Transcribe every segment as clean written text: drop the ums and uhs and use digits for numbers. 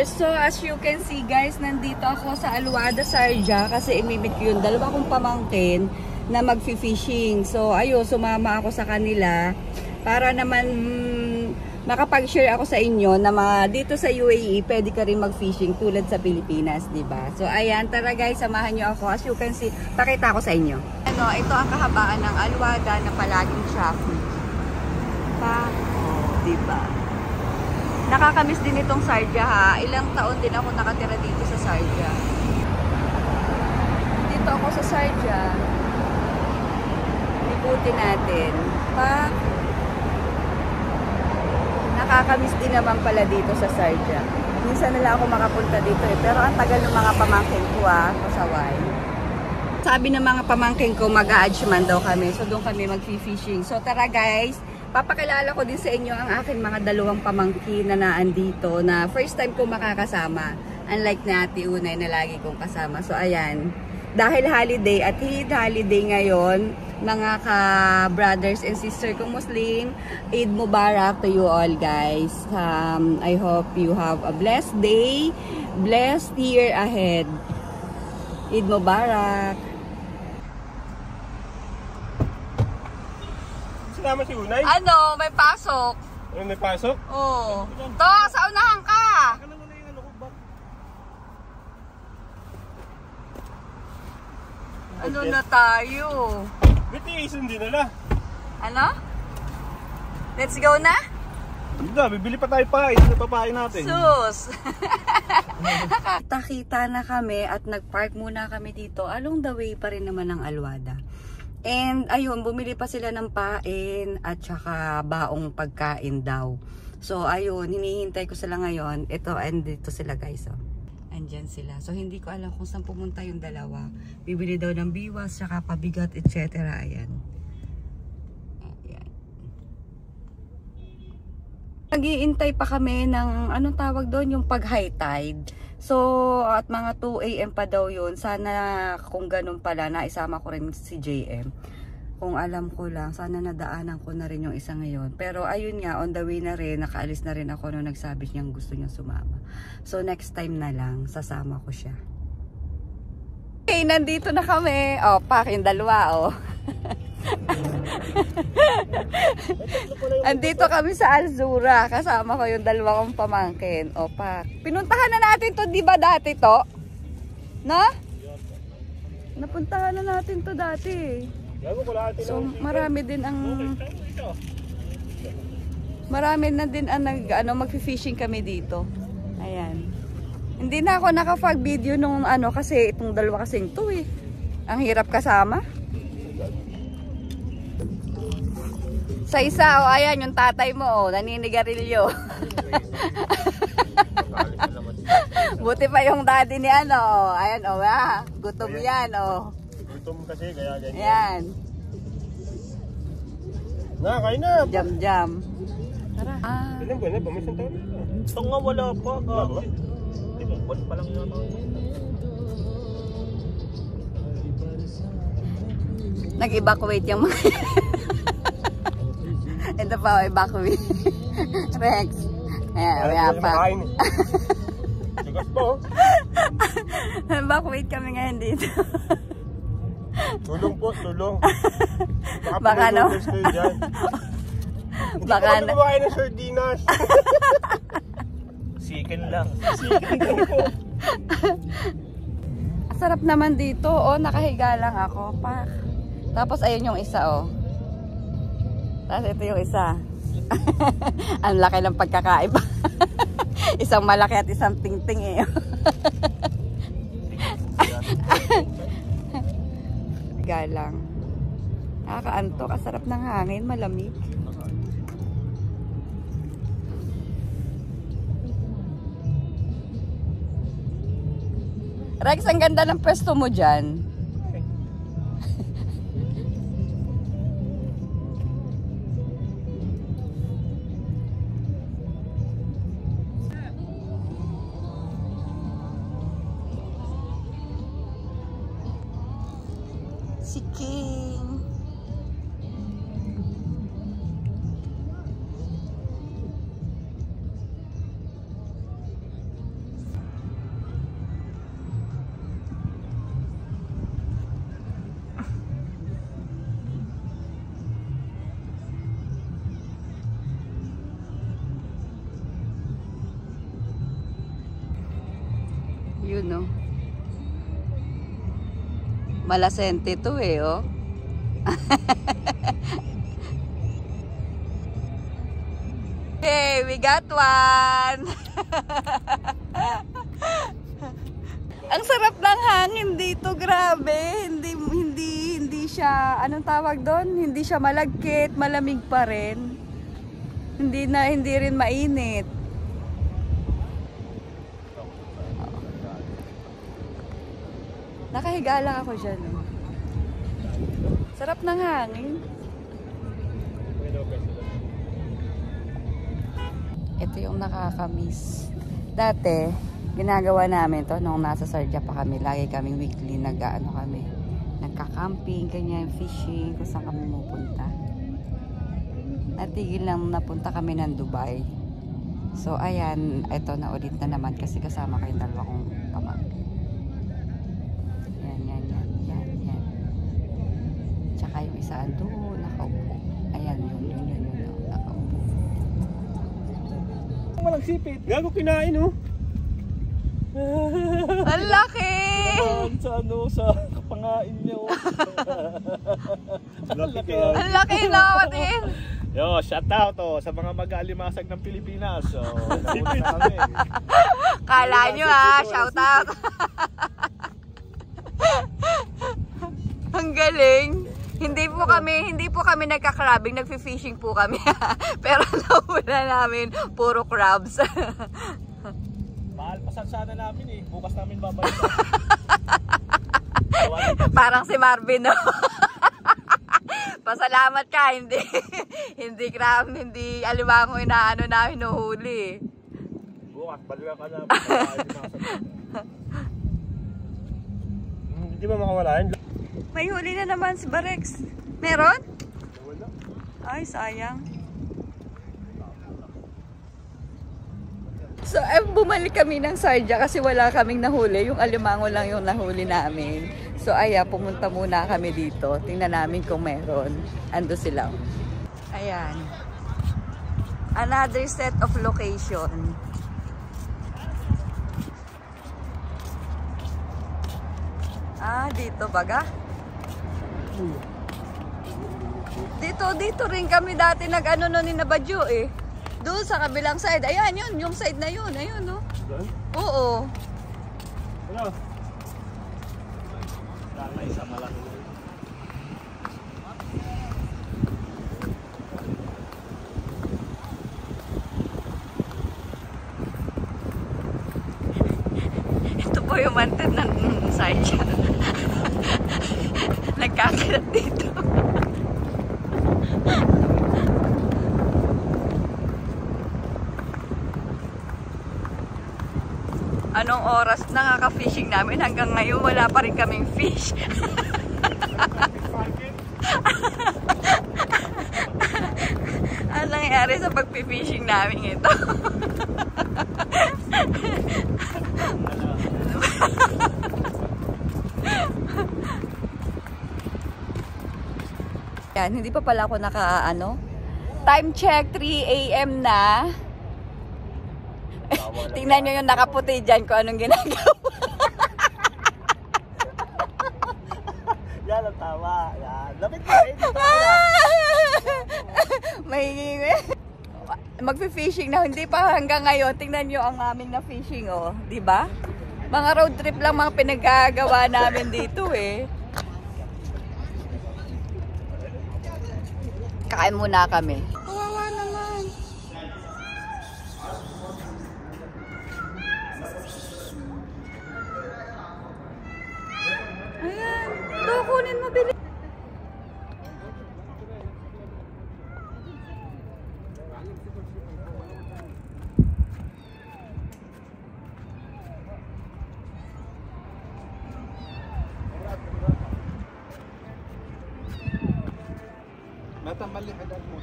Yes, so as you can see guys, nandito ako sa Aluada, Sharjah kasi imimit ko yung dalawa kong pamangkin na magfi-fishing. So ayun, sumama ako sa kanila para naman makapag-share ako sa inyo na dito sa UAE pwede ka rin mag-fishing tulad sa Pilipinas, di ba? So ayan, tara guys, samahan nyo ako. As you can see, pakita ko sa inyo. Ano, ito ang kahabaan ng Aluada na palaging traffic. Di ba? Nakakamiss din itong Sharjah ha. Ilang taon din ako nakatira dito sa Sharjah. Dito ako sa Sharjah. Libutin natin. Nakakamiss din naman pala dito sa Sharjah. Minsan na lang ako makapunta dito eh. Pero ang tagal ng mga pamangkin ko pasaway. Sabi ng mga pamangkin ko mag-a-adjman daw kami. So doon kami mag-fishing. So tara guys. Papakilala ko din sa inyo ang aking mga dalawang pamangkin na naandito na first time ko makakasama. Unlike na Ate Unay na lagi kong kasama. So ayan, dahil holiday at Eid holiday ngayon, mga ka-brothers and sister kong Muslim, Eid Mubarak to you all guys. I hope you have a blessed day, blessed year ahead. Eid Mubarak. Naman si Unay? Ano? May pasok. May pasok? Oo. To, sa unahan ka. Ano na tayo? BTS din nila. Ano? Let's go na? Hindi, bibili pa tayo pa. Ito na papain natin. Sus! Kita-kita na kami at nag-park muna kami dito. Along the way pa rin naman ng Aluada. And ayun, bumili pa sila ng pain at saka baong pagkain daw. So ayun, hinihintay ko sila ngayon. Ito, and dito sila guys. Oh. Andyan sila. So hindi ko alam kung saan pumunta yung dalawa. Bibili daw ng biwas, saka pabigat, etc. Ayan. Ayan. Nag-iintay pa kami ng, anong tawag doon? Yung pag-high tide. So, at mga 2 AM pa daw yun. Sana kung ganun pala, naisama ko rin si JM. Kung alam ko lang, sana nadaanan ko na rin yung isa ngayon. Pero ayun nga, on the way na rin, nakaalis na rin ako nung nagsabi niyang gusto niyang sumama. So, next time na lang, sasama ko siya. Okay, nandito na kami. O, pak, yung dalawa, o. Andito kami sa Alzura. Kasama ko yung dalawa kong pamangkin. O, pak. Pinuntahan na natin to, di ba dati to? No? Napuntahan na natin to dati. So, marami din ang mag-fishing kami dito. Ayan. Hindi na ako nakapag-video nung kasi itong dalawa kasing to eh. Ang hirap kasama. Sa isa, ayan, yung tatay mo, naninigarilyo. Buti pa yung daddy ni ayan, gutom yan, Gutom kasi, kaya ganyan. Ayan. Kain na. Jam. Tara. Ilan ba na? Pamisang taon? Ito nga wala pa. Wala pa lang yun. Nag-evacuate yung mga... Ito pa, evacuate. Rex. Ayan, wala pa. Sigas po. Evacuate kami ngayon dito. Tulong po, tulong. Baka no? Baka na. Hindi ko kumakain ng sardinas. Chicken lang. Chicken lang po. Sarap naman dito, nakahiga lang ako. Tapos ayun yung isa, Tapos ito yung isa. Ang laki ng pagkakaiba. Isang malaki at isang tingting eh. Galang. Nakakaantok, kasarap ng hangin, malamig. Rex, ang ganda ng pwesto mo dyan. Si King. Yun, no? Malasente to eh, oh. Hey, we got one! Ang sarap ng hangin dito, grabe. Hindi siya, anong tawag doon? Hindi siya malagkit, malamig pa rin. Hindi rin mainit. Nakahiga lang ako dyan. Oh. Sarap ng hangin. Ito yung nakakamiss. Dati, ginagawa namin to nung nasa Sarja pa kami. Lagi kaming weekly nagka-camping, ganyan, fishing, kung saan kami pupunta. Natigil lang napunta kami ng Dubai. So, ayan, ito na ulit na naman kasi kasama kayong dalawa kong pamangkin. Yan. Tsaka yung isa doon, nakaupo. Ayan, yun, nakaupo. Walang sipit. Gago kinain, oh. Ang laki! Sa kapangain niya. Laki Ang laki na, Otin! Yo, shout out sa mga mag-aalimasag ng Pilipinas. So, nauna na kami. Kala nyo shout out! Ang galing! Hindi po kami nagka-crabbing, nagfi-fishing po kami. Pero nahula namin puro crabs. Mahal pasan sana namin eh. Bukas namin babalik. Parang si Marvin, no? Pasalamat ka, hindi crab, hindi alimango inaano namin nuhuli. Bukas, balikan ka na. Hindi ba makawala yun? May huli na naman si Barex. Meron? Wala. Ay, sayang. So, bumalik kami ng Sarja kasi wala kaming nahuli. Yung alimango lang yung nahuli namin. So, pumunta muna kami dito. Tingnan namin kung meron. Ando sila. Ayan. Another set of location. Dito baga? Dito rin kami dati nag-ano nun ni Nabadyo eh. Doon sa kabilang side. Ayan yun, yung side na yun. Ayun, no? Oo. Ano? Sana isa malaki. Ito po yung manted ng Sarja. Nagkakalat dito. Anong oras nakaka-fishing namin? Hanggang ngayon wala pa rin kaming fish. Ano nangyari sa pag-fishing namin ito? Yan, hindi pa pala ako time check, 3 AM na. Tingnan nyo yung nakaputi dyan kung anong ginagawa. Yan ang tama. Yan. Lapit na Magfi-fishing na, hindi pa hanggang ngayon. Tingnan nyo ang aming na fishing, oh. Diba? Mga road trip lang mga pinagagawa namin dito, eh. Kain muna kami. Kawawa naman. Ayan. Ito, kunin mo, bilis. Natamali ka dyan mo.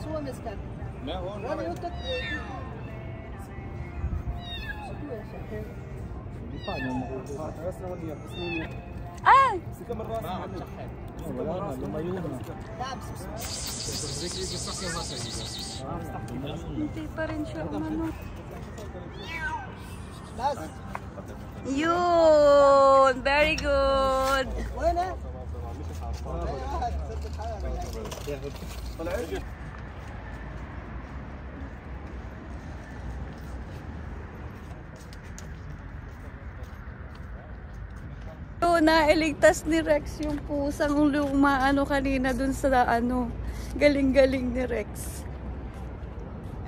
Suwan is kan. Meron. Wala yung tat. Hindi pa, ano makukuha. Taras naman niya. Si Kamaras. Wala na, lumayo na. Hindi pa rin siya umano. Das. Yun! Very good! So, nailigtas ni Rex yung pusang lumaano kanina dun sa ano. Galing-galing ni Rex.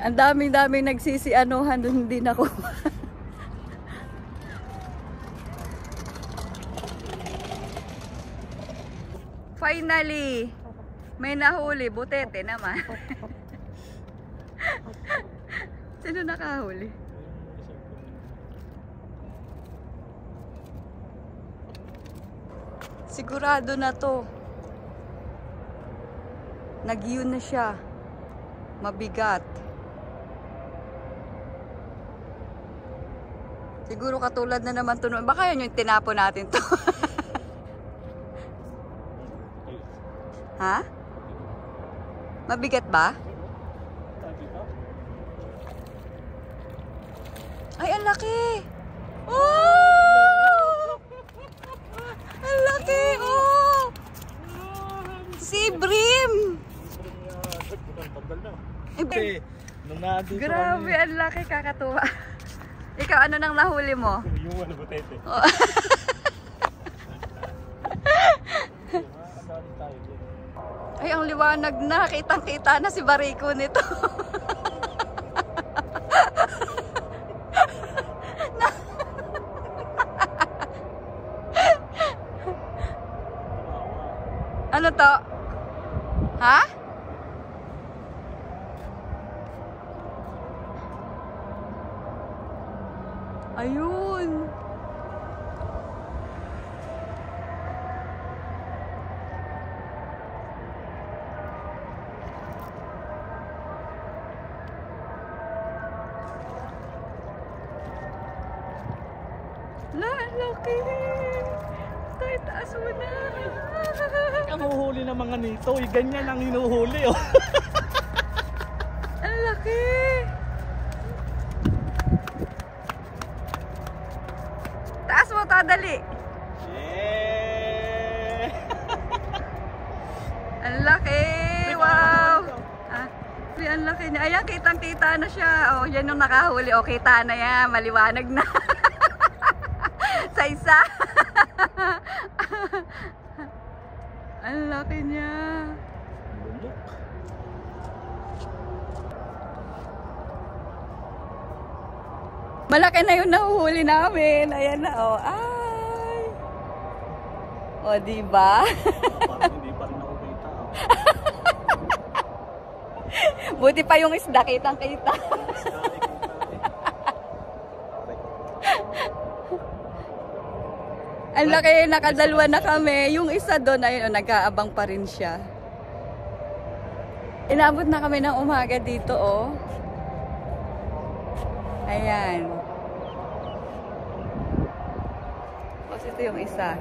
Ang daming-daming nagsisianuhan dun, hindi na ko. Finally, may nahuli. Butete naman. Sino nakahuli? Sigurado na to. Nag-iyon na siya. Mabigat. Siguro katulad na naman to. Baka yun yung tinapo natin to. Ha? Mabigat ba? Ay, ang laki! Oh! Ang laki! Oh! Si Brim! Grabe, ang laki, kakatuwa. Ikaw, ano nang nahuli mo? Yung ano, butete. Oh. Ay, ang liwanag na. Kitang-kita na si Bariko nito. Ano to? Ha? Ayun. Laki! Tay, taas mo na! Ang huhuli ng mga nito, ganyan ang hinuhuli, oh. Ang laki! Taas mo, dali! Yeah! Ang laki! Wow! Ah, ang laki niya. Ayan, kitang-kita na siya. Oh, yan yung nakahuli. Oh, kita na yan. Maliwanag na. Sa isa. Ang laki niya. Malaki na yung nahuhuli namin. Ayan na, oh. Ay! O, diba? Parang hindi pa rin ako kita, oh. Buti pa yung isda, kitang-kita. Ang laki, nakadalwa na kami. Yung isa doon, ayun, nag-aabang pa rin siya. Inabot na kami ng umaga dito, oh. Ayan. Tapos ito yung isa.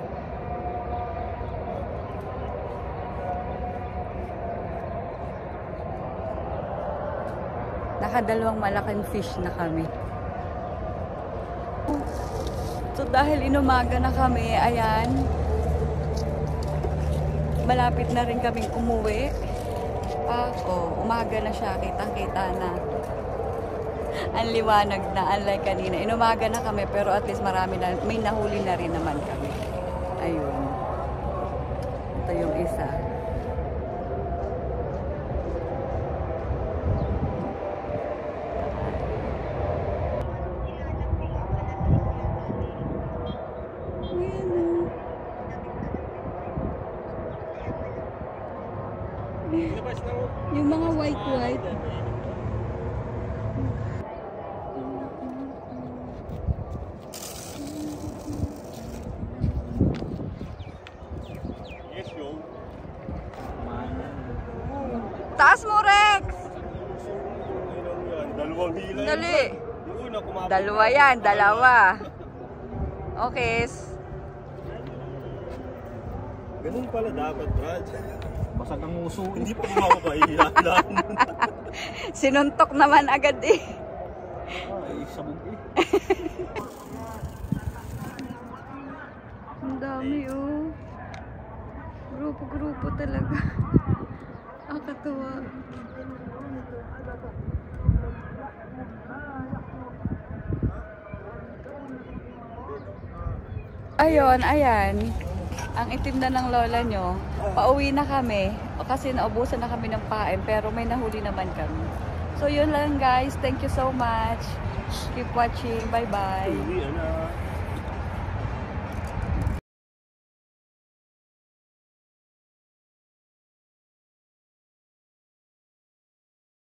Nakadalawang malaking fish na kami. So dahil inumaga na kami, ayan, malapit na rin kaming umuwi. Umaga na siya, kitang-kita na. Ang liwanag na, unlike kanina. Inumaga na kami, pero at least marami na, may nahuli na rin naman kami. Ayun. Ito yung isa. Yung mga white. Yes, yo. Taas mo, Rex! Dalawang hila. Dali. Yung una, kumapit. Dalawa yan, dalawa. Okay. Ganun pala dapat, Brad. Basag ang uso. Hindi pa kumakahihilan. Sinuntok naman agad eh. Ay, sabog eh. Dami oh. Grupo-grupo talaga. Nakakatuwa. Ayun, ayan. Ang itim na ng lola nyo. Pauwi na kami. O kasi naubusan na kami ng pain. Pero may nahuli naman kami. So yun lang guys. Thank you so much. Keep watching. Bye-bye. Uwi na.